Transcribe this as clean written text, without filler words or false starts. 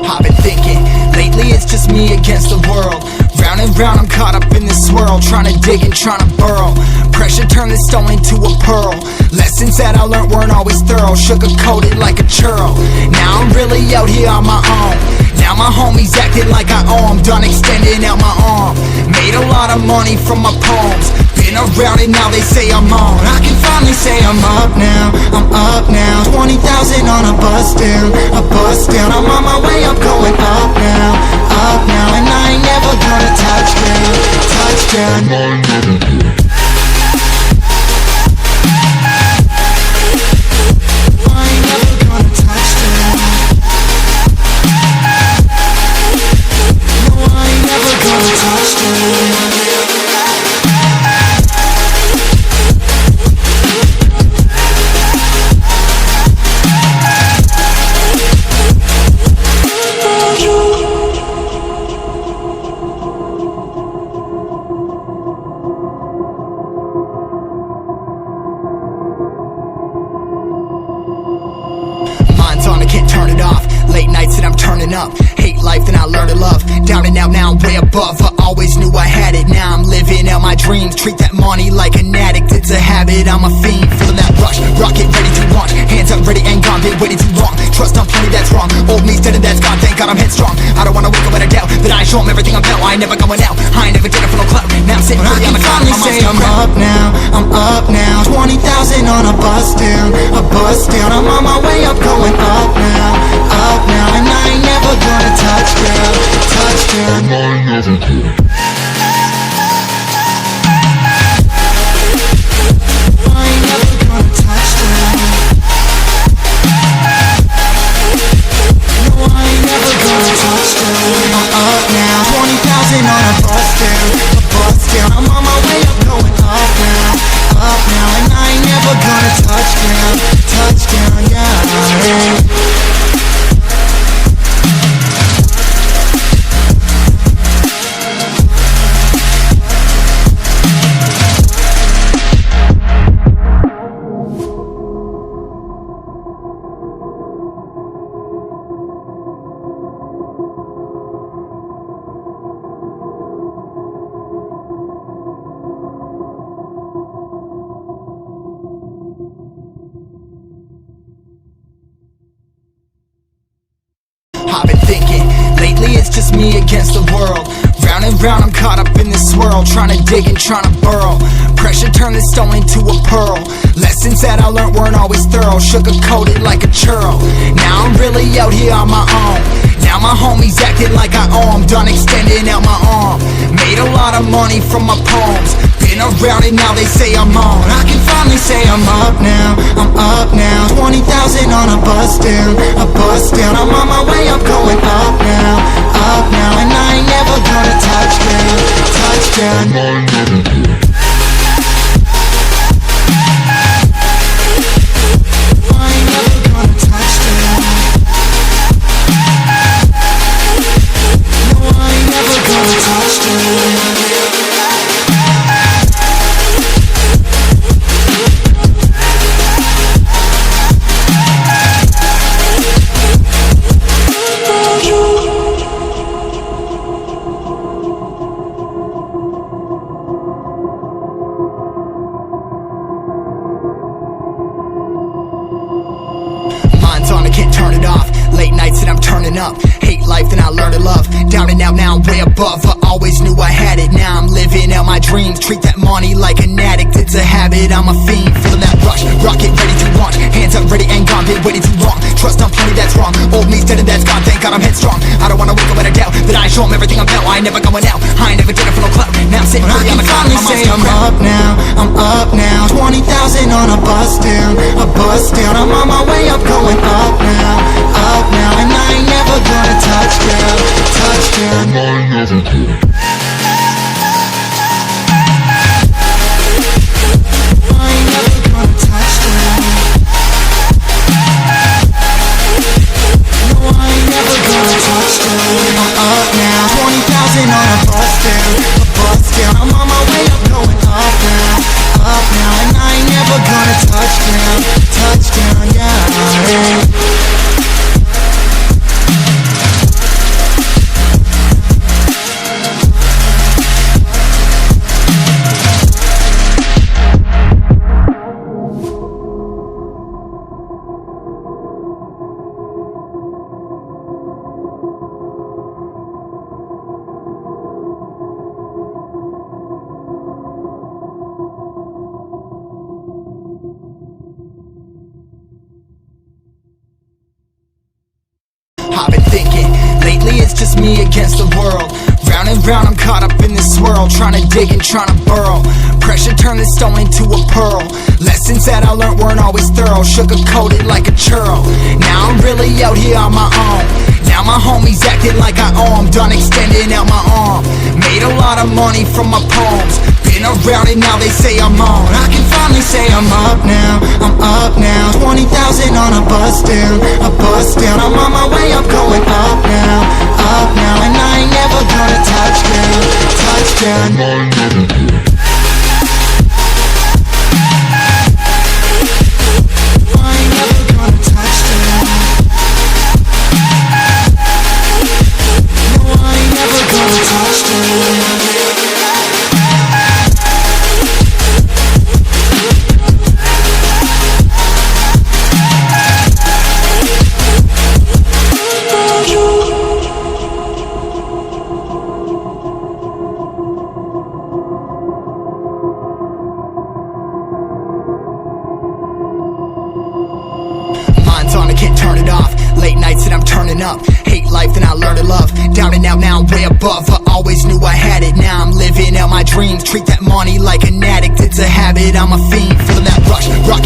I've been thinking, lately it's just me against the world. Round and round I'm caught up in this swirl, trying to dig and trying to burrow. Pressure turned this stone into a pearl. Lessons that I learned weren't always thorough, sugar-coated like a churl. Now I'm really out here on my own. Now my homies acting like I owe 'em, done extending out my arm. Made a lot of money from my poems, been around it, now they say I'm on. I can finally say I'm up now, I'm up now. 20,000 on a bus down, I'm on my way up, going up now, and I ain't never gonna touch down, touchdown. I can't turn it off. Late nights and I'm turning up. Hate life, then I learn to love. Down and out, now I'm way above. I always knew I had it, now I'm living out my dreams. Treat that money like an addict, it's a habit, I'm a fiend. Feeling that rush, rocket ready to launch. Hands up, ready and gone, been waiting too long. Trust on plenty, that's wrong. Old me's dead and that's gone, thank God I'm headstrong. I don't wanna wake up with a doubt that I show 'em everything I'm about. I ain't never going out, I ain't never did it for no clout. Now I'm sitting pretty on the top, say I'm up now, I'm up now. 20,000 on a bus down, I'm on my way up, going up now, and I ain't never gonna touch down, touchdown. I ain't never gonna. I've been thinking, lately it's just me against the world. Round and round I'm caught up in this swirl, trying to dig and trying to burrow. Pressure turned this stone into a pearl. Lessons that I learned weren't always thorough, sugar-coated like a churl. Now I'm really out here on my own. Now my homies acting like I owe 'em, done extending out my arm. Made a lot of money from my poems, been around it, now they say I'm on. I can finally say I'm up now, I'm up now. 20,000 on a bus down, I'm on my way up, going up now, and I ain't never gonna touch down, touchdown. I ain't never gonna. I can't turn it off. Late nights and I'm turning up. Hate life, then I learn to love. Down and out, now I'm way above. I always knew I had it, now I'm living out my dreams. Treat that money like an addict, it's a habit, I'm a fiend. Feeling that rush, rocket ready to launch. Hands up, ready and gone, been waiting too long. Trust on plenty, that's wrong. Old me's dead and that's gone, thank God I'm headstrong. I don't wanna wake up with a doubt that I show 'em everything I'm about. I ain't never going out, I ain't never did it for no clout. Now I'm sitting pretty on the cloud, say I'm up now, I'm up now. 20,000 on a bus down, I'm on my way up, going up now, and I ain't never gonna touch down, touchdown. I ain't never gonna. I'm on my way up, going up now, and I ain't never gonna touch down, yeah. me against the world. Round and round I'm caught up in this swirl, trying to dig and trying to burrow. Pressure turned the stone into a pearl. Lessons that I learned weren't always thorough, sugar-coated like a churl. Now I'm really out here on my own. Now my homies acting like I owe 'em. Done extending out my arm. Made a lot of money from my poems. Been around and now they say I'm on. I can finally say I'm up now. I'm up now. 20,000 on a bus down. A bus down. I'm on my way up, going up now. Up now. And I ain't never gonna touchdown. Touchdown. On, I can't turn it off. Late nights and I'm turning up. Hate life, then I learn to love. Down and out, now I'm way above. I always knew I had it. Now I'm living out my dreams. Treat that money like an addict. It's a habit, I'm a fiend. Feeling that rush, rocket.